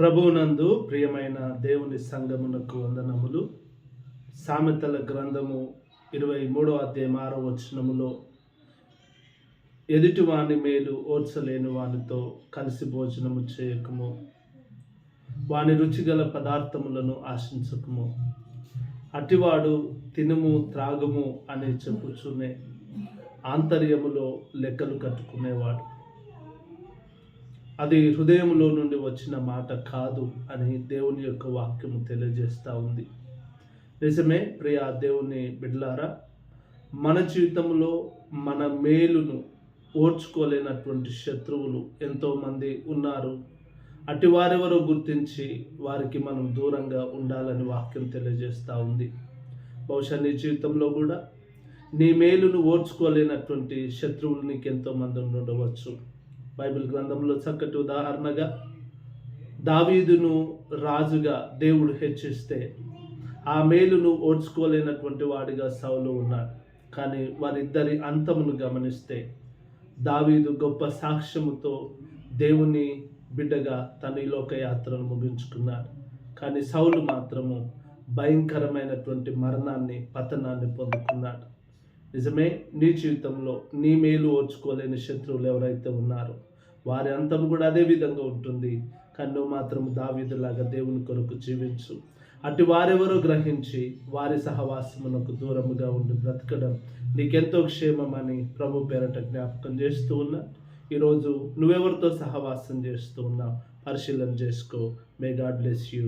ప్రభువునందు ప్రియమైన దేవుని సంగమునకు వందనములు. సామెతల గ్రంథము 23వ అధ్యాయం 6వ వచనములో, ఎదుటి వాని మేలు ఓర్చలేని వానితో కలిసి భోజనము చేయకము, వాని రుచిగల పదార్థములను ఆశించకము, అటివాడు తినుము త్రాగుము అని చెప్పుచునే ఆంతర్యములో లెక్కలు కట్టుకునేవాడు. అది హృదయంలో నుండి వచ్చిన మాట కాదు అని దేవుని యొక్క వాక్యము తెలియజేస్తూ ఉంది. నిజమే ప్రియ దేవుని బిడ్డలారా, మన జీవితంలో మన మేలును ఓర్చుకోలేనటువంటి శత్రువులు ఎంతోమంది ఉన్నారు. అటు వారెవరో గుర్తించి వారికి మనం దూరంగా ఉండాలని వాక్యం తెలియజేస్తూ ఉంది. బహుశా నీ జీవితంలో కూడా నీ మేలును ఓర్చుకోలేనటువంటి శత్రువులు నీకు ఎంతోమంది ఉండవచ్చు. బైబిల్ గ్రంథంలో చక్కటి ఉదాహరణగా దావీదును రాజుగా దేవుడు హెచ్చిస్తే ఆ మేలును ఓర్చుకోలేనటువంటి వాడిగా సౌలు ఉన్నాడు. కానీ వారిద్దరి అంతమును గమనిస్తే దావీదు గొప్ప సాక్ష్యముతో దేవుని బిడ్డగా తన ఈ లోకయాత్రను ముగించుకున్నాడు. కానీ సౌలు మాత్రము భయంకరమైనటువంటి మరణాన్ని, పతనాన్ని పొందుకున్నాడు. నిజమే, నీ జీవితంలో నీ మేలు ఓర్చుకోలేని శత్రువులు ఎవరైతే ఉన్నారో వారి అంతం కూడా అదే విధంగా ఉంటుంది. కానీ నువ్వు మాత్రం దావీదులాగా దేవుని కొరకు జీవించు. అటు వారెవరో గ్రహించి వారి సహవాసమునకు దూరముగా ఉండి బ్రతకడం నీకెంతో క్షేమమని ప్రభు పేరట జ్ఞాపకం చేస్తూ ఉన్నా. ఈరోజు నువ్వెవరితో సహవాసం చేస్తూ ఉన్నావు పరిశీలన చేసుకో. May God bless you.